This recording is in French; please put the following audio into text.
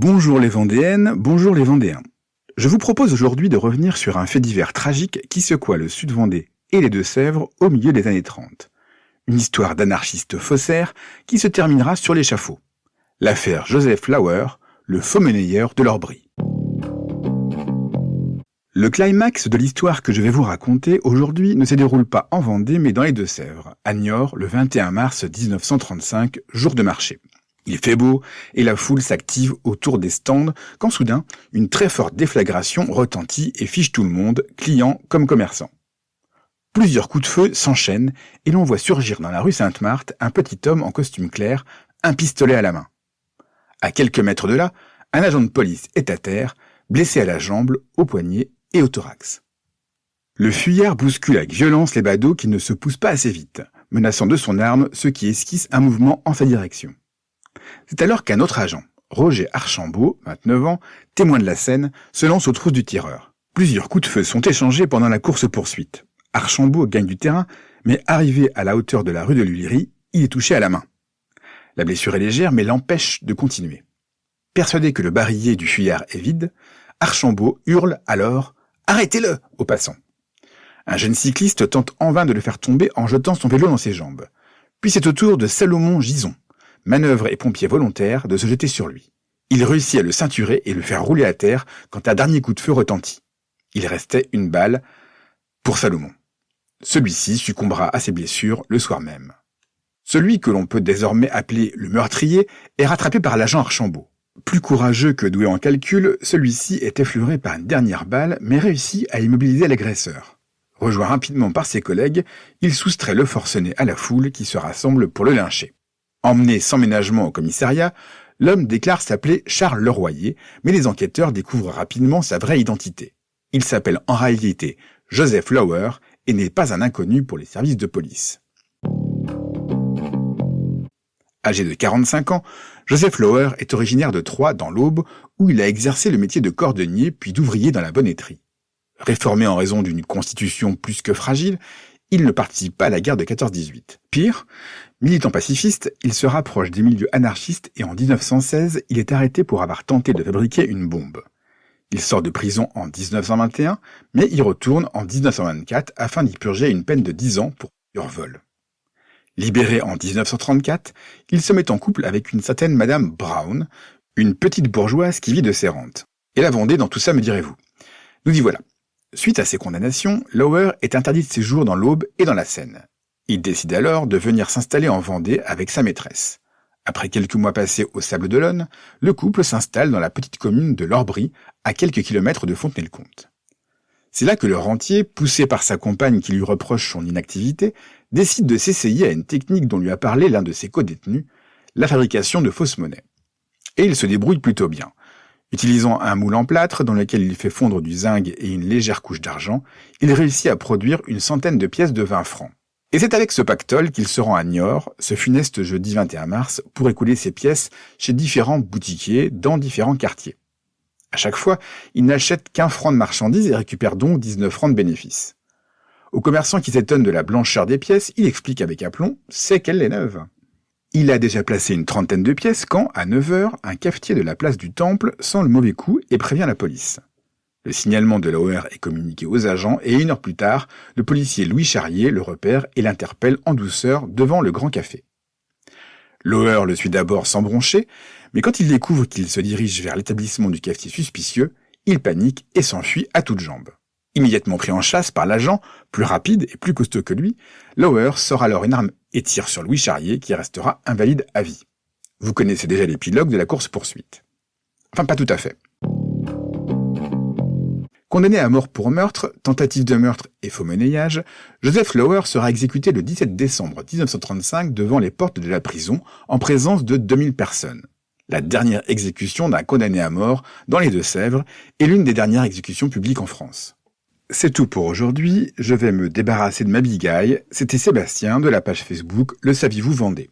Bonjour les Vendéennes, bonjour les Vendéens. Je vous propose aujourd'hui de revenir sur un fait divers tragique qui secoua le Sud-Vendée et les Deux-Sèvres au milieu des années 30. Une histoire d'anarchistes faussaires qui se terminera sur l'échafaud. L'affaire Joseph Flower, le faux-monnayeur de l'Orbry. Le climax de l'histoire que je vais vous raconter aujourd'hui ne se déroule pas en Vendée mais dans les Deux-Sèvres, à Niort, le 21 mars 1935, jour de marché. Il fait beau et la foule s'active autour des stands quand soudain, une très forte déflagration retentit et fiche tout le monde, clients comme commerçants. Plusieurs coups de feu s'enchaînent et l'on voit surgir dans la rue Sainte-Marthe un petit homme en costume clair, un pistolet à la main. À quelques mètres de là, un agent de police est à terre, blessé à la jambe, au poignet et au thorax. Le fuyard bouscule avec violence les badauds qui ne se poussent pas assez vite, menaçant de son arme ceux qui esquissent un mouvement en sa direction. C'est alors qu'un autre agent, Roger Archambault, 29 ans, témoin de la scène, se lance aux trousses du tireur. Plusieurs coups de feu sont échangés pendant la course-poursuite. Archambault gagne du terrain, mais arrivé à la hauteur de la rue de l'Huillerie, il est touché à la main. La blessure est légère, mais l'empêche de continuer. Persuadé que le barillet du fuyard est vide, Archambault hurle alors « Arrêtez-le » aux passants. Un jeune cycliste tente en vain de le faire tomber en jetant son vélo dans ses jambes. Puis c'est au tour de Salomon Gison, manœuvre et pompier volontaire, de se jeter sur lui. Il réussit à le ceinturer et le faire rouler à terre quand un dernier coup de feu retentit. Il restait une balle pour Salomon. Celui-ci succombera à ses blessures le soir même. Celui que l'on peut désormais appeler le meurtrier est rattrapé par l'agent Archambault. Plus courageux que doué en calcul, celui-ci est effleuré par une dernière balle mais réussit à immobiliser l'agresseur. Rejoint rapidement par ses collègues, il soustrait le forcené à la foule qui se rassemble pour le lyncher. Emmené sans ménagement au commissariat, l'homme déclare s'appeler Charles Leroyer, mais les enquêteurs découvrent rapidement sa vraie identité. Il s'appelle en réalité Joseph Flower et n'est pas un inconnu pour les services de police. Âgé de 45 ans, Joseph Flower est originaire de Troyes dans l'Aube, où il a exercé le métier de cordonnier puis d'ouvrier dans la bonneterie. Réformé en raison d'une constitution plus que fragile, il ne participe pas à la guerre de 14-18. Pire, militant pacifiste, il se rapproche des milieux anarchistes et en 1916, il est arrêté pour avoir tenté de fabriquer une bombe. Il sort de prison en 1921, mais y retourne en 1924 afin d'y purger une peine de 10 ans pour survol. Libéré en 1934, il se met en couple avec une certaine Madame Brown, une petite bourgeoise qui vit de ses rentes. Et la Vendée dans tout ça, me direz-vous. Nous y voilà. Suite à ces condamnations, Flower est interdit de séjour dans l'Aube et dans la Seine. Il décide alors de venir s'installer en Vendée avec sa maîtresse. Après quelques mois passés au Sables-d'Olonne, le couple s'installe dans la petite commune de l'Orbry, à quelques kilomètres de Fontenay-le-Comte. C'est là que le rentier, poussé par sa compagne qui lui reproche son inactivité, décide de s'essayer à une technique dont lui a parlé l'un de ses codétenus, la fabrication de fausses monnaies. Et il se débrouille plutôt bien. Utilisant un moule en plâtre dans lequel il fait fondre du zinc et une légère couche d'argent, il réussit à produire une centaine de pièces de 20 francs. Et c'est avec ce pactole qu'il se rend à Niort, ce funeste jeudi 21 mars, pour écouler ses pièces chez différents boutiquiers dans différents quartiers. À chaque fois, il n'achète qu'1 franc de marchandises et récupère donc 19 francs de bénéfices. Au commerçant qui s'étonne de la blancheur des pièces, il explique avec aplomb « c'est qu'elle est neuve ». Il a déjà placé une trentaine de pièces quand, à 9h, un cafetier de la place du Temple sent le mauvais coup et prévient la police. Le signalement de Lauer est communiqué aux agents et 1 heure plus tard, le policier Louis Charrier le repère et l'interpelle en douceur devant le Grand Café. Lauer le suit d'abord sans broncher, mais quand il découvre qu'il se dirige vers l'établissement du cafetier suspicieux, il panique et s'enfuit à toutes jambes. Immédiatement pris en chasse par l'agent, plus rapide et plus costaud que lui, Lauer sort alors une arme et tire sur Louis Charrier qui restera invalide à vie. Vous connaissez déjà l'épilogue de la course-poursuite. Enfin, pas tout à fait. Condamné à mort pour meurtre, tentative de meurtre et faux monnayage, Joseph Flower sera exécuté le 17 décembre 1935 devant les portes de la prison en présence de 2000 personnes. La dernière exécution d'un condamné à mort dans les Deux-Sèvres et l'une des dernières exécutions publiques en France. C'est tout pour aujourd'hui, je vais me débarrasser de ma bigaille. C'était Sébastien de la page Facebook Le Saviez-vous Vendée.